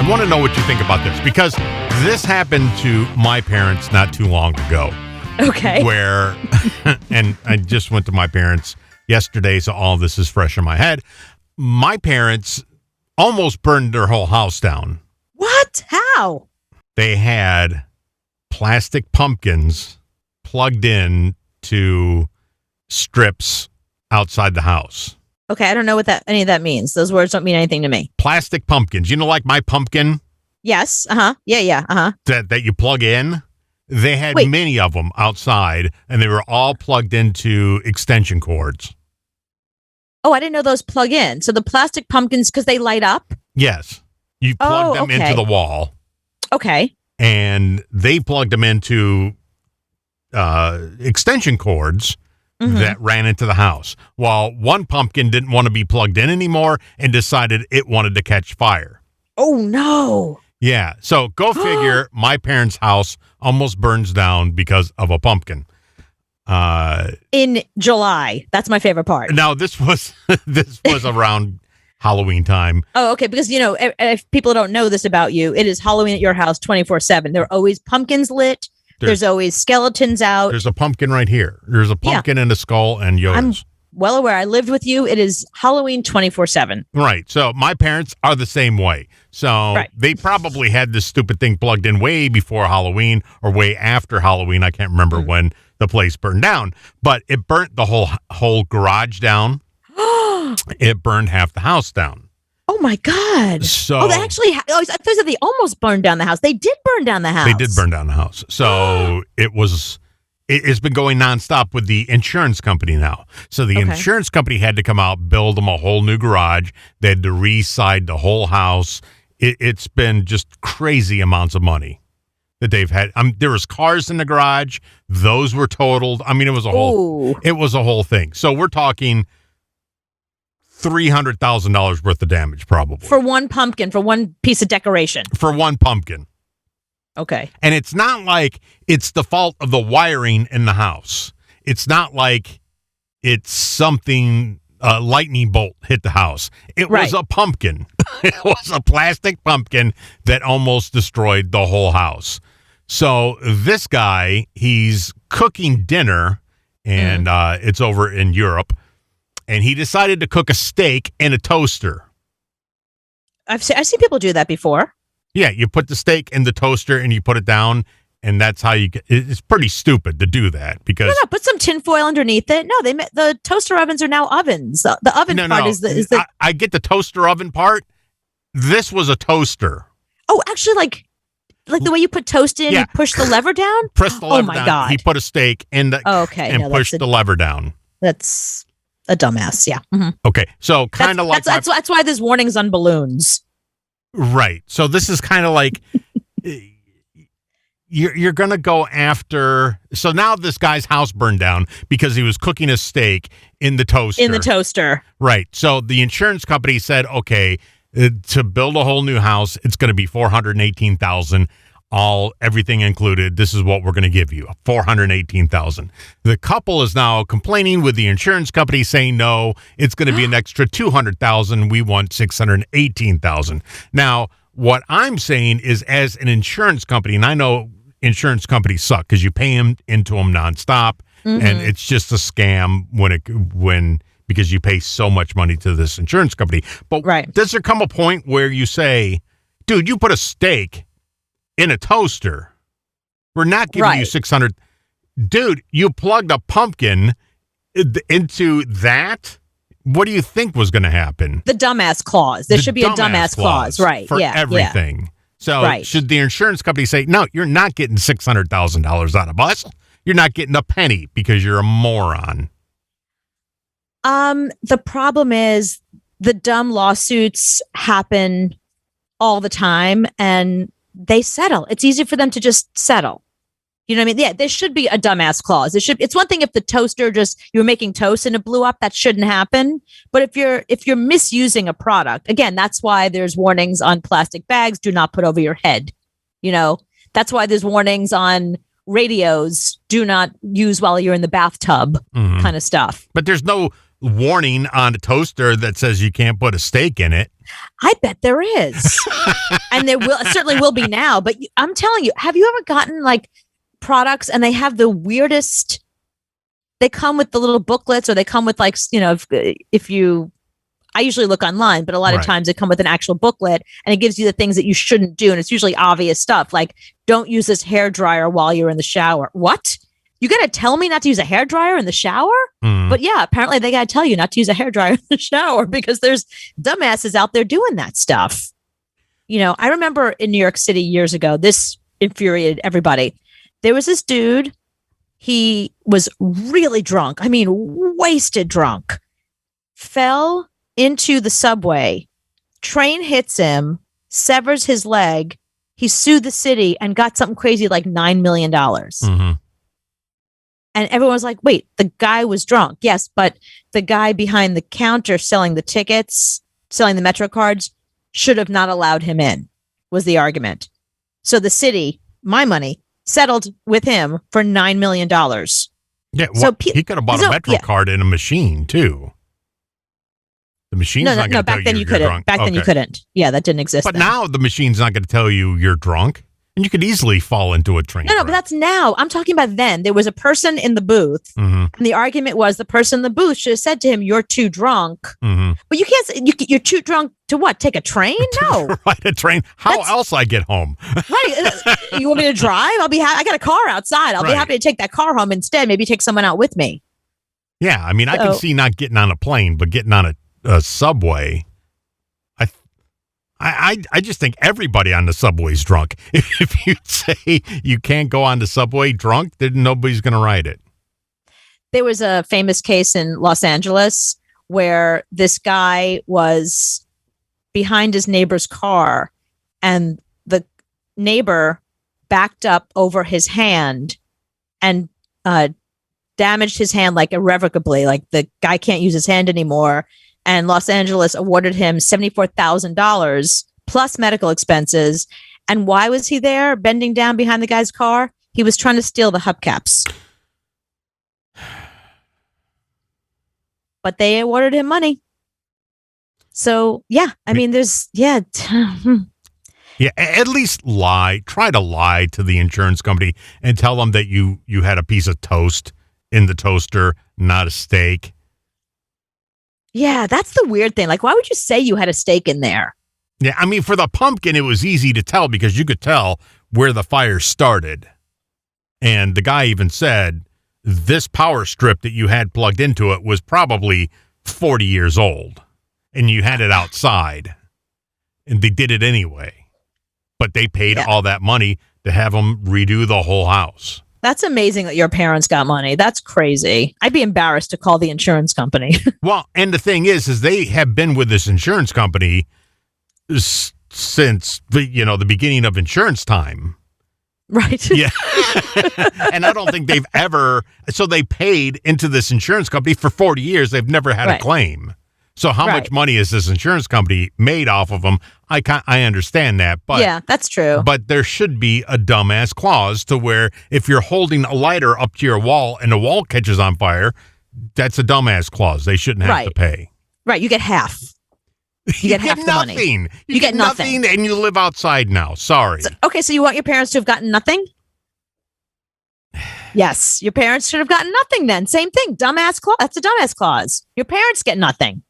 I want to know what you think about this, because this happened to my parents not too long ago. Okay. Where, and I just went to my parents yesterday, so all this is fresh in my head. My parents almost burned their whole house down. What? How? They had plastic pumpkins plugged in to strips outside the house. Okay, I don't know what any of that means. Those words don't mean anything to me. Plastic pumpkins. You know, like my pumpkin? Yes. Yeah. That you plug in? They had many of them outside, and they were all plugged into extension cords. Oh, I didn't know those plug in. So the plastic pumpkins, because they light up? Yes. You plug them into the wall. Okay. And they plugged them into extension cords that ran into the house. While one pumpkin didn't want to be plugged in anymore and decided it wanted to catch fire. Oh, no. Yeah. So go figure, my parents' house almost burns down because of a pumpkin. In July. That's my favorite part. Now, this was around Halloween time. Oh, okay. Because, you know, if people don't know this about you, it is Halloween at your house 24/7. There are always pumpkins lit. There's always skeletons out. There's a pumpkin right here. There's a pumpkin and a skull and Yodas. I'm well aware. I lived with you. It is Halloween 24/7. Right. So my parents are the same way. So they probably had this stupid thing plugged in way before Halloween or way after Halloween. I can't remember when the place burned down, but it burnt the whole garage down. It burned half the house down. Oh my God. So they actually, I thought they almost burned down the house. They did burn down the house. They did burn down the house. So it's been going nonstop with the insurance company now. So the insurance company had to come out, build them a whole new garage. They had to re-side the whole house. It's been just crazy amounts of money that they've had. There was cars in the garage. Those were totaled. I mean, it was a whole thing. So we're talking $300,000 worth of damage, probably. For one pumpkin, for one piece of decoration. For one pumpkin. Okay. And it's not like it's the fault of the wiring in the house. It's not like it's something, a lightning bolt hit the house. It was a pumpkin. It was a plastic pumpkin that almost destroyed the whole house. So this guy, he's cooking dinner, and it's over in Europe. And he decided to cook a steak in a toaster. I've seen people do that before. Yeah, you put the steak in the toaster and you put it down, and that's how you get. It's pretty stupid to do that because no, put some tinfoil underneath it. No, the toaster ovens are now ovens. The oven part is the. I get the toaster oven part. This was a toaster. Oh, actually, like the way you put toast in, you push the lever down. Press the lever down. Oh my God! He put a steak in the and pushed the lever down. That's a dumbass. Yeah. Mm-hmm. Okay, so kind of like that's why there's warnings on balloons. Right. So this is kind of like you're going to go after. So now this guy's house burned down because he was cooking a steak in the toaster. In the toaster. Right. So the insurance company said, okay, to build a whole new house, it's going to be $418,000. Everything included. This is what we're going to give you, $418,000. The couple is now complaining with the insurance company, saying no, it's going to be an extra $200,000. We want $618,000. Now, what I'm saying is, as an insurance company, and I know insurance companies suck because you pay into them nonstop, and it's just a scam because you pay so much money to this insurance company. But does there come a point where you say, dude, you put a steak in a toaster, we're not giving you 600. Dude, you plugged a pumpkin into that. What do you think was going to happen? The dumbass clause. There should be a dumbass clause, right? For everything. So should the insurance company say, no, you're not getting $600,000 out of us. You're not getting a penny because you're a moron. The problem is the dumb lawsuits happen all the time, and they settle. It's easy for them to just settle. You know what I mean? Yeah, there should be a dumbass clause. It's one thing if the toaster you were making toast and it blew up, that shouldn't happen. But if you're misusing a product, again, that's why there's warnings on plastic bags, do not put over your head. You know, that's why there's warnings on radios, do not use while you're in the bathtub, kind of stuff. But there's no warning on a toaster that says you can't put a steak in it. I bet there is. And there will certainly will be now. But I'm telling you, have you ever gotten like products and they have the weirdest, they come with the little booklets, or they come with like, if you, I usually look online, but a lot of times they come with an actual booklet and it gives you the things that you shouldn't do. And it's usually obvious stuff like, don't use this hair dryer while you're in the shower. What? You got to tell me not to use a hair dryer in the shower? But yeah, apparently they got to tell you not to use a hair dryer in the shower because there's dumbasses out there doing that stuff. I remember in New York City years ago, this infuriated everybody. There was this dude. He was really drunk. I mean, wasted drunk. Fell into the subway. Train hits him, severs his leg. He sued the city and got something crazy like $9 million. Mm-hmm. And everyone was like, wait, the guy was drunk. Yes, but the guy behind the counter selling the tickets, selling the Metro cards, should have not allowed him in, was the argument. So the city, my money, settled with him for $9 million. Yeah, well, he could have bought a Metro card in a machine, too. The machine's not going to tell back then you you couldn't. Back then you couldn't. Yeah, that didn't exist. But then. now the machine's not going to tell you you're drunk. And you could easily fall into a train. No, but that's now. I'm talking about then. There was a person in the booth, and the argument was the person in the booth should have said to him, "You're too drunk." But you can't say you're too drunk to what? Take a train? No, ride a train. How else I get home? Right? You want me to drive? I'll be. I got a car outside. I'll be happy to take that car home instead. Maybe take someone out with me. Yeah, I mean, I can see not getting on a plane, but getting on a subway. I just think everybody on the subway's drunk. If you say you can't go on the subway drunk, then nobody's going to ride it. There was a famous case in Los Angeles where this guy was behind his neighbor's car and the neighbor backed up over his hand and damaged his hand like irrevocably. Like the guy can't use his hand anymore. And Los Angeles awarded him $74,000 plus medical expenses. And why was he there bending down behind the guy's car? He was trying to steal the hubcaps. But they awarded him money. So, yeah, I mean, there's, yeah. Yeah, at least try to lie to the insurance company and tell them that you had a piece of toast in the toaster, not a steak. Yeah, that's the weird thing. Like, why would you say you had a steak in there? Yeah, I mean, for the pumpkin, it was easy to tell because you could tell where the fire started. And the guy even said, this power strip that you had plugged into it was probably 40 years old. And you had it outside. And they did it anyway. But they paid all that money to have them redo the whole house. That's amazing that your parents got money. That's crazy. I'd be embarrassed to call the insurance company. Well, and the thing is they have been with this insurance company since the beginning of insurance time. Right. Yeah. And I don't think they've ever. So they paid into this insurance company for 40 years. They've never had a claim. So how much money has this insurance company made off of them? I understand that, but yeah, that's true. But there should be a dumbass clause to where if you're holding a lighter up to your wall and the wall catches on fire, that's a dumbass clause. They shouldn't have to pay. Right, you get half. You get half the nothing. Money. You get nothing, and you live outside now. Sorry. So you want your parents to have gotten nothing? Yes, your parents should have gotten nothing then. Same thing. Dumbass clause. That's a dumbass clause. Your parents get nothing.